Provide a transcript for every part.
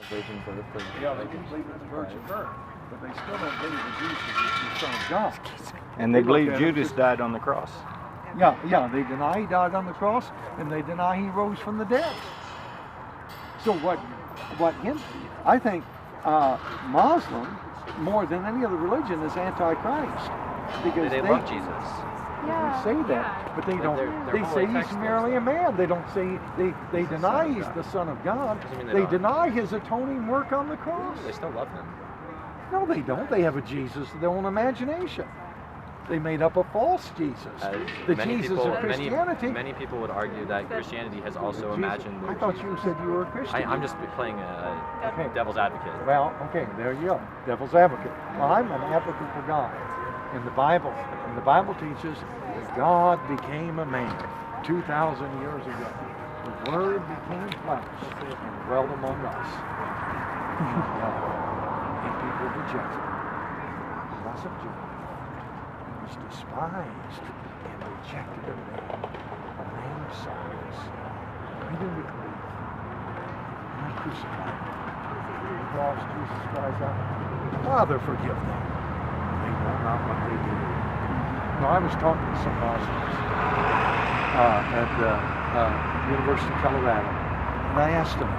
virgin birth. Yeah, they do believe in the virgin birth, but they still don't believe that Jesus is the Son of God. And they believe Judas died on the cross. Yeah, they deny he died on the cross, and they deny he rose from the dead. So I think Muslim, more than any other religion, is anti-Christ. Because They love Jesus. Yeah. They say that, but they don't. Their They say holy he's text merely knows a man. They don't say they deny he's the Son of God. Doesn't mean they They don't. deny his atoning work on the cross. They still love him. No, they don't. They have a Jesus of their own imagination. They made up a false Jesus. The Jesus of Christianity. Many people would argue that Christianity has also imagined. I thought you said you were a Christian. I'm just playing Okay. devil's advocate. Well, okay, there you go. Devil's advocate. Well, I'm an advocate for God. In the Bible teaches that God became a man 2,000 years ago. The Word became flesh and dwelt among us. And people rejected him. He wasn't Jew. He was despised and rejected of men. A man of sorrows. We didn't believe. And I crucified him. The cross, Jesus cries out, Father, forgive them. They know not what they do. No, I was talking to some Muslims at the University of Colorado, and I asked them,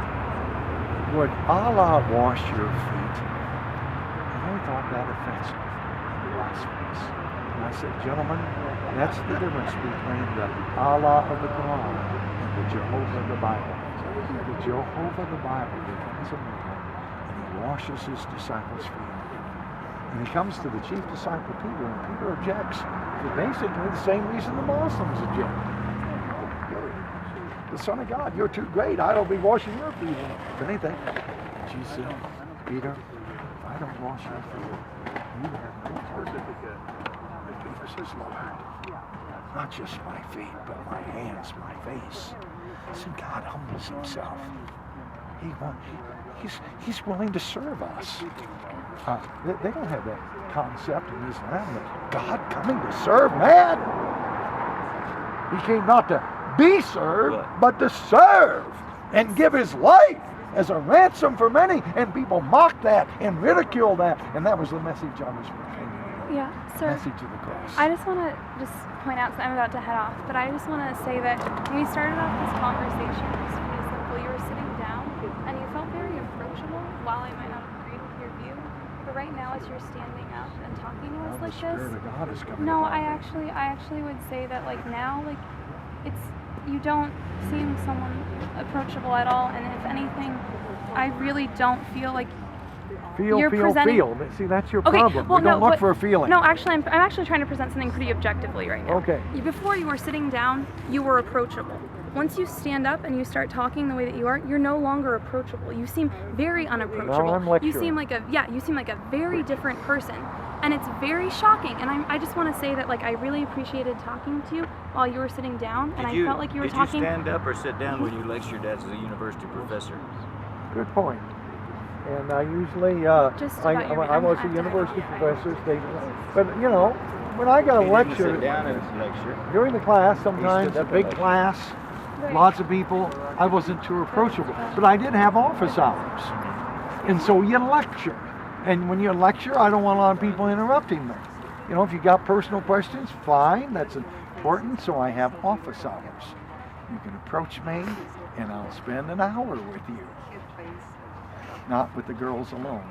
would Allah wash your feet? And they thought that offensive, blasphemous. And I said, gentlemen, that's the difference between the Allah of the Quran and the Jehovah of the Bible. The Jehovah of the Bible becomes a man, and he washes his disciples' feet. And he comes to the chief disciple Peter, and Peter objects for basically the same reason the Muslims object. You're the Son of God, you're too great, I don't be washing your feet. If anything, Jesus said, Peter, if I don't wash your feet, you have no part. And Peter says, Lord, not just my feet, but my hands, my face. See, God humbles himself. He's willing to serve us. They don't have that concept in Islam that God coming to serve man. He came not to be served, but to serve and give his life as a ransom for many. And people mock that and ridicule that. And that was the message I was proclaiming. Yeah, sir. Message of the cross. I just want to point out, because I'm about to head off, but I just want to say that when we started off this conversation, it was pretty simple. You were sitting down, and you felt very approachable, while I might not agree with your view. But right now, as you're standing up and talking to us like the Spirit this, of God is coming no, upon I me. actually would say that now, you don't seem someone approachable at all, and if anything, I really don't feel like you're presenting. Feel. See, that's your Okay, problem. well, We don't no, look for a feeling. No, actually, I'm actually trying to present something pretty objectively right now. Okay. Before you were sitting down, you were approachable. Once you stand up and you start talking the way that you are, you're no longer approachable. You seem very unapproachable. Well, I'm lecturing. You seem like a very different person. And it's very shocking. And I just want to say that I really appreciated talking to you while you were sitting down, and I felt like you were talking. Did you stand up or sit down when you lectured as a university professor? Good point. And I usually, Just about I was a university professor, but when I got a lecture, Sit down and lecture. during the class, sometimes stood a up big and lectured. class, lots of people, I wasn't too approachable. But I did have office hours. And so you lecture. And when you lecture, I don't want a lot of people interrupting me. If you got personal questions, fine, that's important, so I have office hours. You can approach me, and I'll spend an hour with you. Not with the girls alone.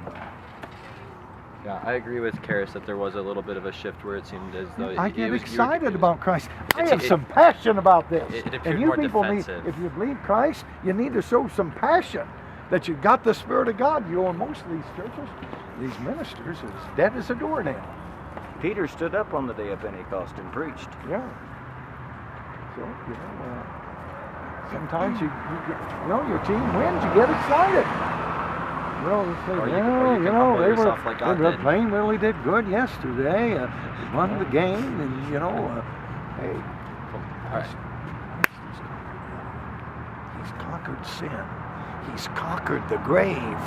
Yeah, I agree with Karis that there was a little bit of a shift where it seemed as though I get excited about Christ. I have some passion about this. It appeared And you more people defensive. need, if you believe Christ, you need to show some passion that you got the Spirit of God. In most of these churches, these ministers are as dead as a doornail. Peter stood up on the day of Pentecost and preached. Yeah. So, sometimes you get, your team wins, you get excited. They were playing really did good yesterday. Won the game, and hey, he's conquered sin. He's conquered the grave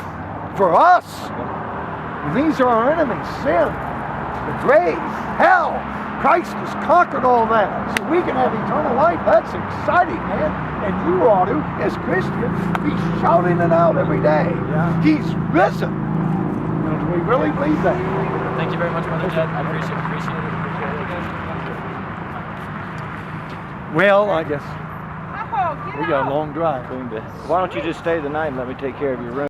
for us. And these are our enemies: sin, the grave, hell. Christ has conquered all that, so we can have eternal life. That's exciting, man. And you ought to, as Christians, be shouting it out every day. Yeah. He's risen. And we really believe that. Thank you very much, Brother Jed. I appreciate it. Well, I guess we got a long drive. Why don't you just stay the night and let me take care of your room?